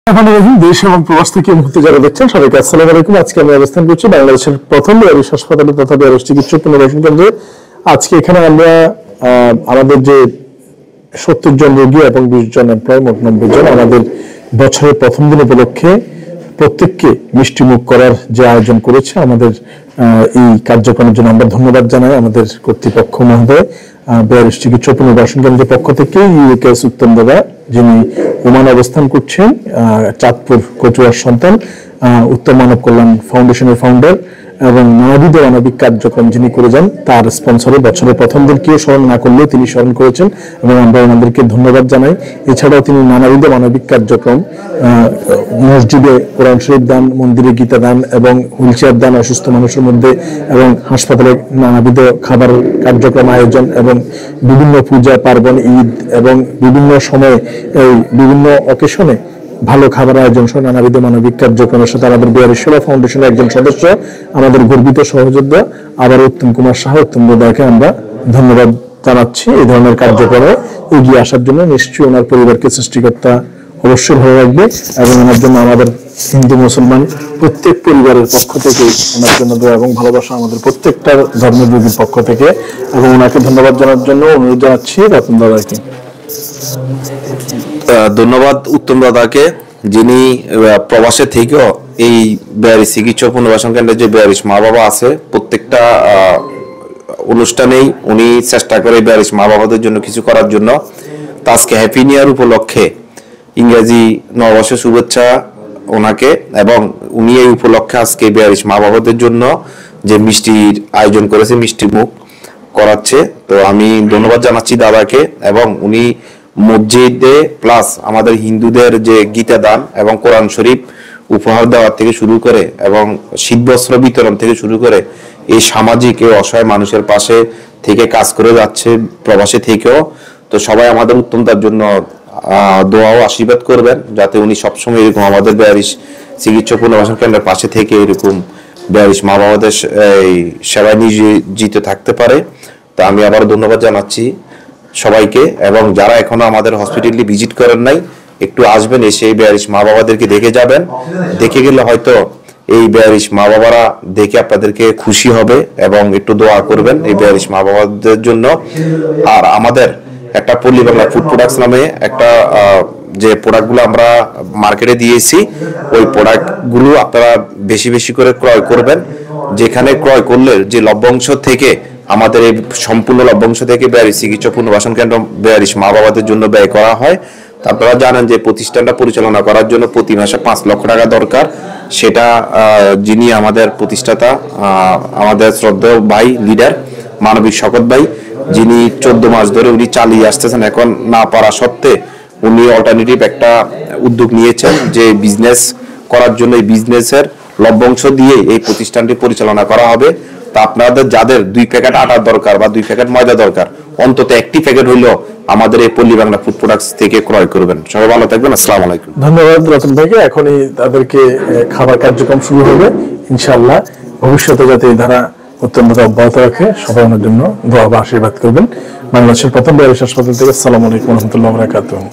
দেশ এবং প্রবাস থেকে মুহূর্তে যারা দেখছেন সবাইকে আসসালামু আলাইকুম। আজকে আমি অবস্থান করছি বাংলাদেশের প্রথম বেয়ারিশ হাসপাতালে তথা বেয়ারিশ চিকিৎসা পুনর্বাসন কেন্দ্রে। আজকে এখানে আমরা আমাদের যে 70 জন রোগী এবং 20 জন এমপ্লয়, মোট 90 জন, আমাদের বছরের প্রথম দিন উপলক্ষে প্রত্যেককে মিষ্টি মুখ করার যে আয়োজন করেছে, আমাদের এই কার্যক্রমের জন্য আমরা ধন্যবাদ জানাই আমাদের কর্তৃপক্ষ মহোদয়। বেয়ারিশ চিকিৎসা পুনর্বাসন কেন্দ্রের পক্ষ থেকে ইউকেএস উত্তম দাদা, যিনি ওমান অবস্থান করছেন, চাঁদপুর কচুয়ার সন্তান, উত্তম মানব কল্যাণ ফাউন্ডেশনের ফাউন্ডার এবং নানাবিধ মানবিক কার্যক্রম যিনি করে যান, তার স্পন্সরে বছরের প্রথম দিন কেউ স্মরণ না করলেও তিনি স্মরণ করেছেন এবং আমরা ওনাদেরকে ধন্যবাদ জানাই। এছাড়াও তিনি নানাবিধ মানবিক কার্যক্রম, মসজিদে কোরআন শরীফ দান, মন্দিরে গীতা দান এবং হুইল চেয়ার দান অসুস্থ মানুষের মধ্যে, এবং হাসপাতালে নানাবিধ খাবার কার্যক্রম আয়োজন এবং বিভিন্ন পূজা পার্বণ, ঈদ এবং বিভিন্ন সময়ে বিভিন্ন অকেশনে ভালো খাবার আয়োজন সহ নানাবিধ মানবিক কার্যক্রমের সাথে আমাদের বেয়ারিশ সেবা ফাউন্ডেশনের একজন সদস্য, আমাদের গর্বিত সহযোদ্ধা আবার উত্তম কুমার সাহা, উত্তম দাদাকে আমরা ধন্যবাদ জানাচ্ছি এই ধরনের কার্যক্রমে এগিয়ে আসার জন্য। নিশ্চয়ই ওনার পরিবারকে সৃষ্টিকর্তা অবশ্যই ভালো রাখবে এবং ওনার জন্য আমাদের হিন্দু মুসলমান প্রত্যেক পরিবারের পক্ষ থেকে ওনার জন্য দোয়া এবং ভালোবাসা আমাদের প্রত্যেকটা ধর্মযোগীর পক্ষ থেকে, এবং ওনাকে ধন্যবাদ জানার জন্য অনুরোধ জানাচ্ছি রতন দাদাকে। ধন্যবাদ উত্তম দাদাকে, যিনি প্রবাসে থেকেও এই বেয়ারিশ চিকিৎসা পুনর্বাসন কেন্দ্রে যে বেয়ারিশ মা বাবা আছে, প্রত্যেকটা অনুষ্ঠানেই উনি চেষ্টা করে বেয়ারিশ মা বাবাদের জন্য কিছু করার জন্য। তো আজকে হ্যাপি নিউ ইয়ার উপলক্ষে ইংরেজি নববর্ষের শুভেচ্ছা ওনাকে, এবং উনি এই উপলক্ষে আজকে বেয়ারিশ মা বাবাদের জন্য যে মিষ্টির আয়োজন করেছে, মিষ্টি মুখ করাচ্ছে। তো আমি ধন্যবাদ জানাচ্ছি দাদাকে, এবং উনি মসজিদে প্লাস আমাদের হিন্দুদের যে গীতা দান এবং কোরআন শরীফ উপহার দেওয়ার থেকে শুরু করে এবং শীতবস্ত্র বিতরণ থেকে শুরু করে এই সামাজিক এই অসহায় মানুষের পাশে থেকে কাজ করে যাচ্ছে প্রবাসী থেকেও। তো সবাই আমাদের উত্তমতার জন্য দোয়া ও আশীর্বাদ করবেন, যাতে উনি সবসময় এরকম আমাদের বেয়ারিশ চিকিৎসা পুনর্বাসন কেন্দ্রের পাশে থেকে এরকম বেয়ারিশ মা বাবাদের সেবায় নিয়োজিত থাকতে পারে। তো আমি আবার ধন্যবাদ জানাচ্ছি সবাইকে, এবং যারা এখনো আমাদের হসপিটালে ভিজিট করেন নাই, একটু আসবেন, এসে এই বেয়ারিশ মা বাবাদেরকে দেখে যাবেন। দেখে গেলে হয়তো এই বেয়ারিশ মা বাবারা দেখে আপনাদেরকে খুশি হবে এবং একটু দোয়া করবেন এই বেয়ারিশ মা বাবাদের জন্য। আর আমাদের একটা পল্লী বাংলা ফুড প্রোডাক্টস নামে একটা যে প্রোডাক্টগুলো আমরা মার্কেটে দিয়েছি, ওই প্রোডাক্টগুলো আপনারা বেশি বেশি করে ক্রয় করবেন। যেখানে ক্রয় করলে যে লভ্যাংশ থেকে আমাদের এই সম্পূর্ণ লভ্যাংশ থেকে বেয়ারিশ চিকিৎসা পুনর্বাসন কেন্দ্র বেয়ারিশ মা বাবাদের জন্য ব্যয় করা হয়। আপনারা জানেন যে প্রতিষ্ঠানটা পরিচালনা করার জন্য প্রতি মাসে 5 লক্ষ টাকা দরকার। সেটা যিনি আমাদের প্রতিষ্ঠাতা, আমাদের শ্রদ্ধেয় ভাই, লিডার মানবিক শকত ভাই, যিনি 14 মাস ধরে উনি চালিয়ে আসতেছেন, এখন না পারা সত্ত্বে উনি অল্টারনেটিভ একটা উদ্যোগ নিয়েছেন যে বিজনেস করার জন্য। এই বিজনেসের লভ্যাংশ দিয়ে এই প্রতিষ্ঠানটি পরিচালনা করা হবে। তা আপনাদের যাদের 2 প্যাকেট আটার দরকার বা 2 প্যাকেট ময়দা দরকার, অন্তত একটি প্যাকেট হইলেও আমাদের এই পল্লী বাংলা ফুড প্রোডাক্টস থেকে ক্রয় করবেন। সবাই ভালো থাকবেন, আসসালামু আলাইকুম। ধন্যবাদ রতন ভাইকে। এখনই তাদেরকে খাবার কার্যক্রম শুরু হবে ইনশাআল্লাহ। ভবিষ্যতে যাতে এই ধারা অত্যন্ত অব্যাহত রাখে, সবাই ওনার জন্য দোয়া বা আশীর্বাদ করবেন। বাংলাদেশের প্রথম বেয়ারিশ হাসপাতাল থেকে আসসালামু আলাইকুম ওয়া রাহমাতুল্লাহি ওয়া বারাকাতুহু।